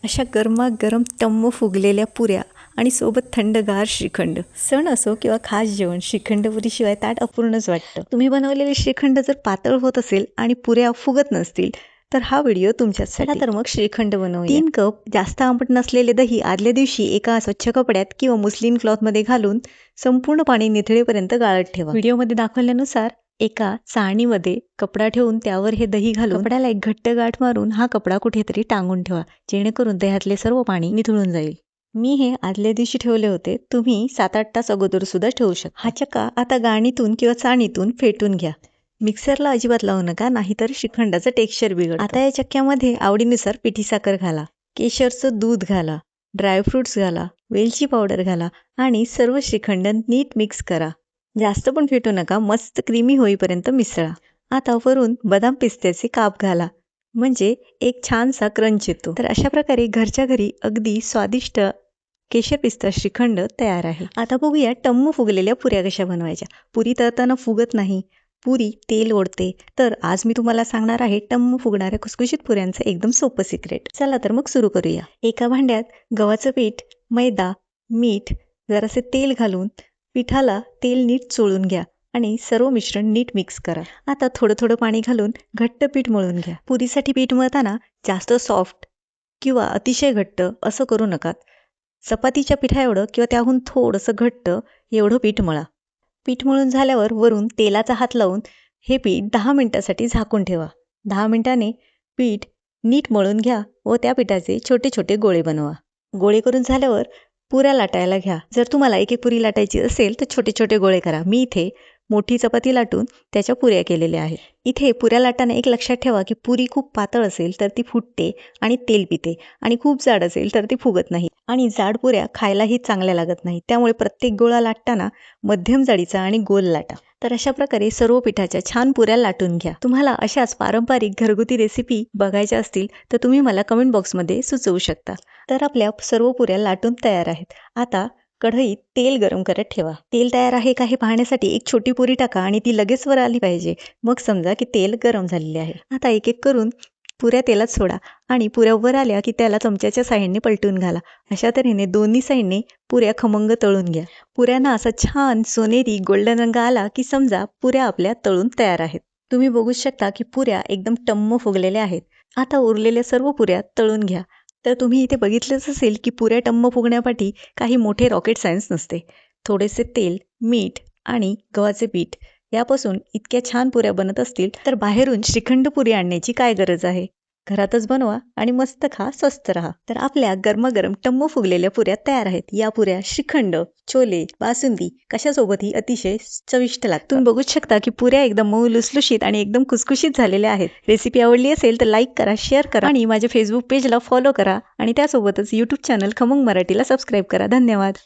अशा गरमागरम टम्म फुगलेल्या पुऱ्या आणि सोबत थंडगार श्रीखंड. सण असो किंवा खास जेवण, श्रीखंडपुरीशिवाय ताट अपूर्णच वाटतं. तुम्ही बनवलेले श्रीखंड जर पातळ होत असेल आणि पुऱ्या फुगत नसतील तर हा व्हिडिओ तुमच्यासाठी. तर मग श्रीखंड बनवूया. 3 कप जास्त आंबट नसलेले दही आदल्या दिवशी एका स्वच्छ कपड्यात किंवा मुस्लिन क्लॉथमध्ये घालून संपूर्ण पाणी निथळेपर्यंत गाळत ठेवा. व्हिडिओमध्ये दाखवल्यानुसार एका चाळणीमध्ये कपडा ठेवून त्यावर हे दही घालून कपड्याला एक घट्ट गाठ मारून हा कपडा कुठेतरी टांगून ठेवा, जेणेकरून दह्यातले सर्व पाणी निथळून जाईल. मी हे आदल्या दिवशी ठेवले होते, तुम्ही 7-8 तास अगोदर सुद्धा ठेवू शकता. हा चक्का आता गाळणीतून किंवा चाळणीतून फेटून घ्या. मिक्सरला अजिबात लावू नका, नाहीतर श्रीखंडाचं टेक्स्चर बिघडतं. आता या चक्क्यामध्ये आवडीनुसार पिठी साखर घाला, केशरचं दूध घाला, ड्रायफ्रुट्स घाला, वेलची पावडर घाला आणि सर्व श्रीखंड नीट मिक्स करा. जास्त पण फेटू नका, मस्त क्रीमी होईपर्यंत मिसळा. आता वरून बदाम पिस्त्याचे काप घाला, म्हणजे एक छानसा क्रंच येतो. तर अशा प्रकारे घरच्या घरी अगदी स्वादिष्ट केशर पिस्ता श्रीखंड तयार आहे. आता बघूया टम्म फुगलेल्या पुऱ्या कशा बनवायच्या. पुरी तळताना फुगत नाही, पुरी तेल ओढते. तर आज मी तुम्हाला सांगणार आहे टम्म फुगणाऱ्या खुसखुशीत पुऱ्यांचं एकदम सोपं सिक्रेट. चला तर मग सुरू करूया. एका भांड्यात गव्हाचं पीठ, मैदा, मीठ, जरासे तेल घालून पिठाला तेल नीट चोळून घ्या आणि सर्व मिश्रण नीट मिक्स करा. आता थोडं थोडं पाणी घालून घट्ट पीठ मळून घ्या. पुरीसाठी पीठ मळताना जास्त सॉफ्ट किंवा अतिशय घट्ट असं करू नका. चपातीच्या पिठा एवढं किंवा त्याहून थोडंसं घट्ट एवढं पीठ मळा. पीठ मळून झाल्यावर वरून तेलाचा हात लावून हे पीठ 10 मिनिटासाठी झाकून ठेवा. 10 मिनिटांनी पीठ नीट मळून घ्या व त्या पिठाचे छोटे छोटे गोळे बनवा. गोळे करून झाल्यावर पुऱ्या लाटायला घ्या. जर तुम्हाला एक एक पुरी लाटायची असेल तर छोटे छोटे गोळे करा. मी इथे मोठी चपाती लाटून त्याच्या पुऱ्या केलेल्या आहेत. इथे पुऱ्या लाटताना एक लक्षात ठेवा की पुरी खूप पातळ असेल तर ती फुटते आणि तेल पिते, आणि खूप जाड असेल तर ती फुगत नाही, आणि जाड पुऱ्या खायलाही चांगल्या लागत नाही. त्यामुळे प्रत्येक गोळा लाटताना मध्यम जाडीचा आणि गोल लाटा. तर अशा प्रकारे सर्व पिठाच्या छान पुऱ्या लाटून घ्या. तुम्हाला अशाच पारंपरिक घरगुती रेसिपी बघायच्या असतील तर तुम्ही मला कमेंट बॉक्समध्ये सुचवू शकता. तर आपल्या सर्व पुऱ्या लाटून तयार आहेत. आता कढईत तेल गरम करत ठेवा. तेल तयार आहे का हे पाहण्यासाठी एक छोटी पुरी टाका आणि ती लगेच वर आली पाहिजे. मग समजा की तेल गरम झालेले आहे. आता एक एक करून पुऱ्या तेलात सोडा आणि पुऱ्या वर आल्या की त्याला चमच्याच्या साह्याने पलटून घाला. अशा तऱ्हेने दोन्ही साईडने पुऱ्या खमंग तळून घ्या. पुऱ्यांना असा छान सोनेरी गोल्डन रंग आला की समजा पुऱ्या आपल्या तळून तयार आहेत. तुम्ही बघू शकता की पुऱ्या एकदम टम्म फुगलेल्या आहेत. आता उरलेल्या सर्व पुऱ्या तळून घ्या. तर तुम्ही इथे बघितलंच असेल की पुऱ्या टम्म फुगण्यापाठी काही मोठे रॉकेट सायन्स नसते. थोडेसे तेल, मीठ आणि गव्हाचे पीठ यापासून इतक्या छान पुऱ्या बनत असतील तर बाहेरून श्रीखंड पुरी आणण्याची काय गरज आहे. घरातच बनवा आणि मस्त खा, स्वस्त राहा. तर आपल्या गरमागरम टम्म फुगलेल्या पुऱ्या तयार आहेत. या पुऱ्या श्रीखंड, छोले, बासुंदी कशासोबतही अतिशय चविष्ट लागतात. तुम्ही बघूच शकता की पुऱ्या एकदम मऊ लुसलुशीत आणि एकदम खुसखुशीत झालेल्या आहेत. रेसिपी आवडली असेल तर लाईक करा, शेअर करा आणि माझ्या फेसबुक पेजला फॉलो करा आणि त्यासोबतच यूट्यूब चॅनल खमंग मराठीला सबस्क्राईब करा. धन्यवाद.